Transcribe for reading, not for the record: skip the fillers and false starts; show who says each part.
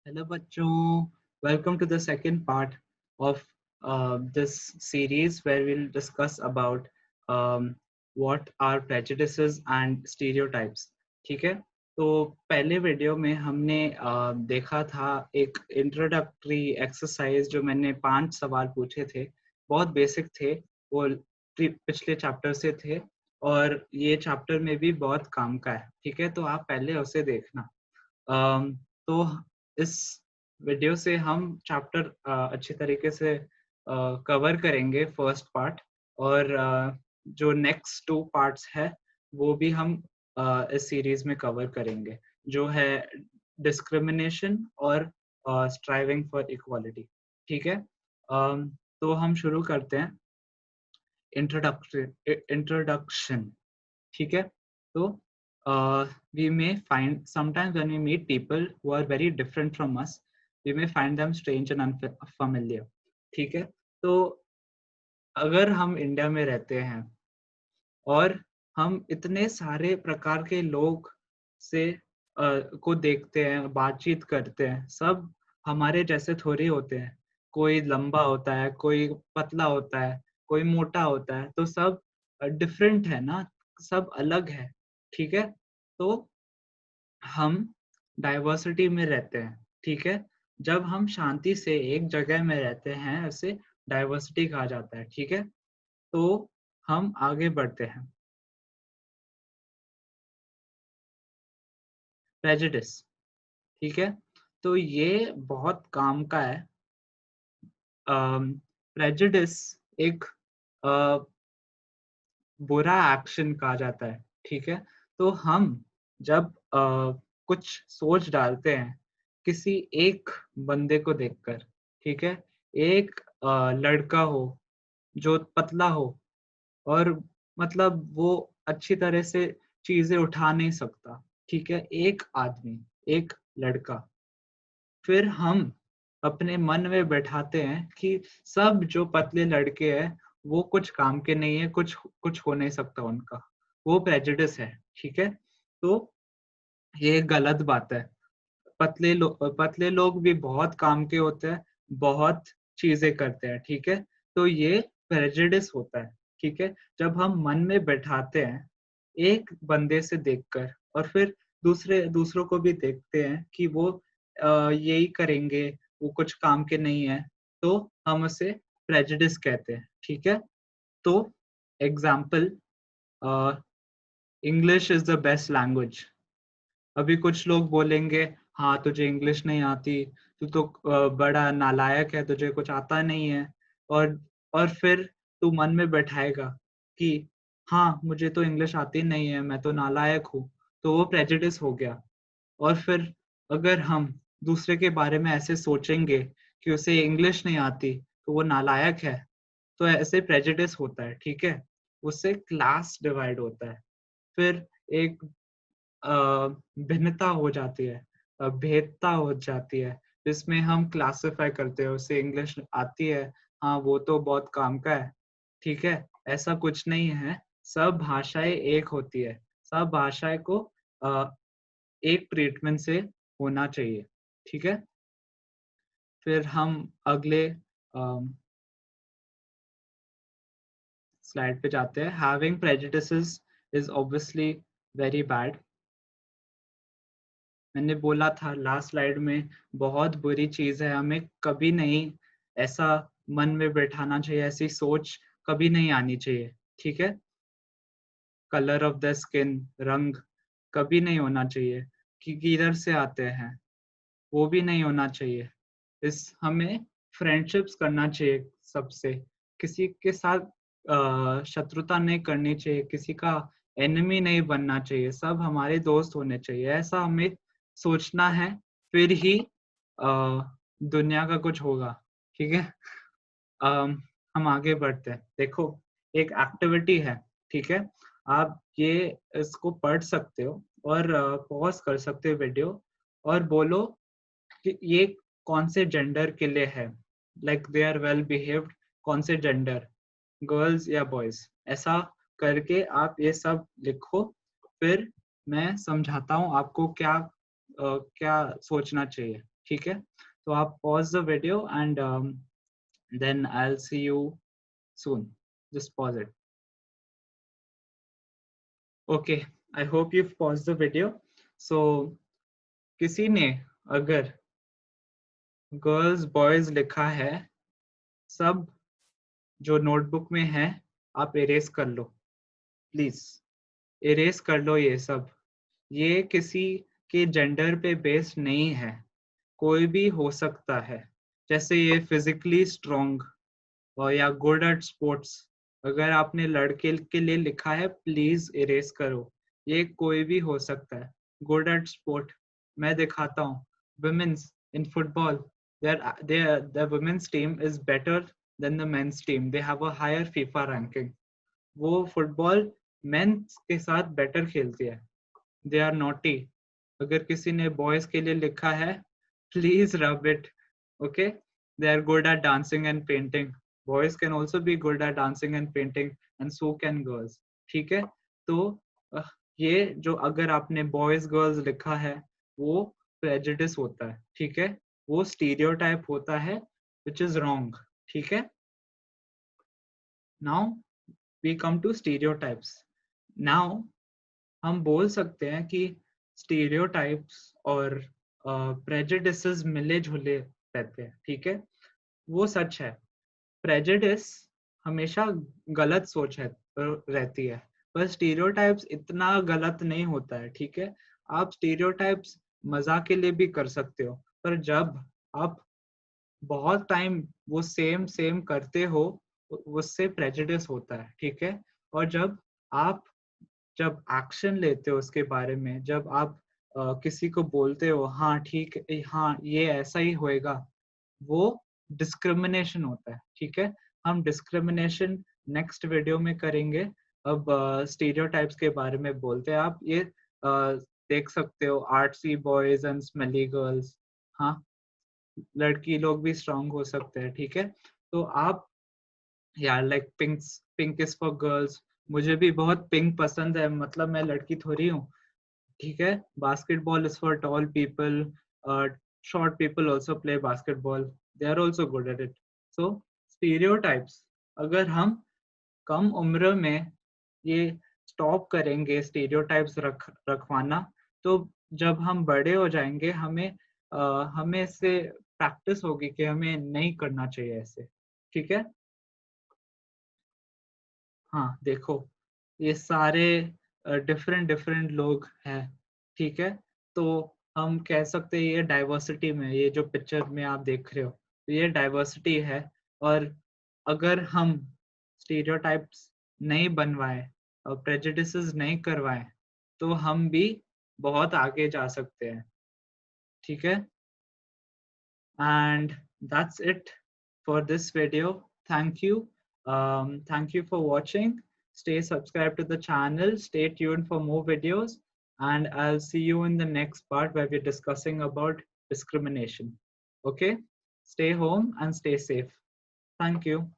Speaker 1: Hello, bachcho. Welcome to the second part of this series where we'll discuss about what are prejudices and stereotypes. ठीक है? तो पहले video में हमने देखा था एक इंट्रोडक्टरी एक्सरसाइज जो मैंने 5 सवाल पूछे थे, बहुत बेसिक थे, वो पिछले चैप्टर से थे और ये चैप्टर में भी बहुत काम का है. ठीक है? तो आप पहले उसे देखना. तो इस वीडियो से हम चैप्टर अच्छे तरीके से कवर करेंगे फर्स्ट पार्ट और जो नेक्स्ट 2 पार्ट्स है वो भी हम इस सीरीज में कवर करेंगे जो है डिस्क्रिमिनेशन और स्ट्राइविंग फॉर इक्वालिटी. ठीक है. तो हम शुरू करते हैं. इंट्रोडक्शन. ठीक है. तो we may find sometimes when we meet people who are very different from us, we may find them strange and unfamiliar. ठीक है. तो अगर हम इंडिया में रहते हैं और हम इतने सारे प्रकार के लोग से को देखते हैं, बातचीत करते हैं, सब हमारे जैसे थोड़ी होते हैं. कोई लंबा होता है, कोई पतला होता है, कोई मोटा होता है, तो सब डिफरेंट है ना, सब अलग है. ठीक है. तो हम डाइवर्सिटी में रहते हैं. ठीक है. जब हम शांति से एक जगह में रहते हैं उसे डाइवर्सिटी कहा जाता है. ठीक है. तो हम आगे बढ़ते हैं. प्रेजुडिस. ठीक है. तो ये बहुत काम का है. प्रेजुडिस एक बुरा एक्शन कहा जाता है. ठीक है. तो हम जब कुछ सोच डालते हैं किसी एक बंदे को देखकर. ठीक है. एक लड़का हो जो पतला हो और मतलब वो अच्छी तरह से चीजें उठा नहीं सकता. ठीक है. एक आदमी, एक लड़का, फिर हम अपने मन में बैठाते हैं कि सब जो पतले लड़के हैं वो कुछ काम के नहीं है, कुछ कुछ हो नहीं सकता उनका. वो प्रेजुडिस है. ठीक है. तो ये गलत बात है. पतले लोग भी बहुत काम के होते हैं, बहुत चीजें करते हैं. ठीक है. तो ये प्रेजुडिस होता है. ठीक है. जब हम मन में बैठाते हैं एक बंदे से देखकर और फिर दूसरों को भी देखते हैं कि वो यही करेंगे, वो कुछ काम के नहीं है, तो हम उसे प्रेजुडिस कहते हैं. ठीक है. तो example, English is the best language. अभी कुछ लोग बोलेंगे हाँ तुझे इंग्लिश नहीं आती, तू तो बड़ा नालायक है, तुझे कुछ आता नहीं है. और और फिर तू मन में बैठाएगा कि हाँ मुझे तो इंग्लिश आती नहीं है, मैं तो नालायक हूँ. तो वो प्रेजुडिस हो गया. और फिर अगर हम दूसरे के बारे में ऐसे सोचेंगे कि उसे इंग्लिश नहीं आती तो वो नालायक है, तो ऐसे प्रेजुडिस होता है. ठीक है. उससे क्लास डिवाइड होता है. फिर एक भिन्नता हो जाती है, भेदता हो जाती है, जिसमें हम क्लासिफाई करते हैं उसे इंग्लिश आती है, हाँ वो तो बहुत काम का है. ठीक है. ऐसा कुछ नहीं है. सब भाषाएं एक होती है. सब भाषाएं को एक ट्रीटमेंट से होना चाहिए. ठीक है. फिर हम अगले स्लाइड पे जाते हैं. Having prejudices is obviously very bad. मैंने बोला था लास्ट स्लाइड में, बहुत बुरी चीज है. हमें कभी नहीं ऐसा मन में बैठाना चाहिए, ऐसी सोच कभी नहीं आनी चाहिए. ठीक है. कलर ऑफ द स्किन, रंग, कभी नहीं होना चाहिए कि किधर से आते हैं, वो भी नहीं होना चाहिए. हमें फ्रेंडशिप्स करना चाहिए सबसे. किसी के साथ शत्रुता नहीं करनी चाहिए, किसी का एनिमी नहीं बनना चाहिए, सब हमारे दोस्त होने चाहिए. ऐसा हमें सोचना है, फिर ही दुनिया का कुछ होगा. ठीक है. हम आगे बढ़ते हैं. देखो, एक एक्टिविटी है. ठीक है. आप ये इसको पढ़ सकते हो और पॉज कर सकते हो वीडियो और बोलो कि ये कौन से जेंडर के लिए है, like they are well behaved, कौन से जेंडर, गर्ल्स या बॉयज. ऐसा करके आप ये सब लिखो. फिर मैं समझाता हूँ आपको क्या क्या सोचना चाहिए. ठीक है, तो आप pause the video and then I'll see you soon. Just pause it. Okay, I hope you've paused the video. So किसी ने अगर गर्ल्स बॉयज लिखा है, सब जो नोटबुक में है आप इरेज कर लो, प्लीज इरेज कर लो ये सब। ये किसी के जेंडर पे बेस्ड नहीं है, कोई भी हो सकता है। जैसे ये फिजिकली स्ट्रॉन्ग और या गुड एट स्पोर्ट्स, अगर आपने लड़के के लिए लिखा है प्लीज इरेज करो, ये कोई भी हो सकता है। गुड एट स्पोर्ट, मैं दिखाता हूँ, women's in football, the women's team is better than the men's team, they have a higher FIFA ranking, वो फुटबॉल मेंस के साथ बेटर खेलती है। दे आर नॉटी, अगर किसी ने बॉयज के लिए लिखा है please rub it, okay. They are good at dancing and painting, boys can also be good at dancing and painting and so can girls, ठीक है। तो ये जो अगर आपने बॉयज गर्ल्स लिखा है वो प्रेजुडिस होता है, ठीक है, वो स्टीरियोटाइप होता है विच इज रॉन्ग, ठीक है। Now we come to stereotypes. Now हम बोल सकते हैं कि स्टीरियोटाइप्स और प्रेजुडिसेस मिले जुले रहते हैं, ठीक है, वो सच है। प्रेजुडिस हमेशा गलत सोच है रहती है, पर स्टीरियोटाइप्स इतना गलत नहीं होता है, ठीक है। आप स्टीरियोटाइप्स मजाक के लिए भी कर सकते हो, पर जब आप बहुत टाइम वो सेम सेम करते हो उससे प्रेजुडिस होता है, ठीक है। और आप जब एक्शन लेते हो उसके बारे में, जब आप किसी को बोलते हो हाँ ठीक है, हाँ ये ऐसा ही होएगा, वो डिस्क्रिमिनेशन होता है, ठीक है। हम डिस्क्रिमिनेशन नेक्स्ट वीडियो में करेंगे। अब स्टीरियोटाइप्स के बारे में बोलते हैं। आप ये देख सकते हो, आर्ट्सी बॉयज एंड स्मेली गर्ल्स, हाँ लड़की लोग भी स्ट्रांग हो सकते हैं, ठीक है। तो आप यार like pink is for girls, मुझे भी बहुत पिंक पसंद है, मतलब मैं लड़की थोड़ी हूँ, ठीक है। Basketball is for tall people, short people also play basketball, they are also good at it. So stereotypes, अगर हम कम उम्र में ये स्टॉप करेंगे स्टीरियोटाइप्स रखवाना, तो जब हम बड़े हो जाएंगे हमें इससे प्रैक्टिस होगी कि हमें नहीं करना चाहिए ऐसे, ठीक है। हाँ देखो, ये सारे डिफरेंट डिफरेंट लोग हैं, ठीक है। तो हम कह सकते हैं ये डाइवर्सिटी में, ये जो पिक्चर में आप देख रहे हो, तो ये डाइवर्सिटी है। और अगर हम स्टीरियोटाइप्स नहीं बनवाएं और प्रेजुडिसेस नहीं करवाएं, तो हम भी बहुत आगे जा सकते हैं, ठीक है। And that's it for this video. Thank you. Thank you for watching. Stay subscribed to the channel. Stay tuned for more videos. And I'll see you in the next part where we're discussing about discrimination. Okay? Stay home and stay safe. Thank you.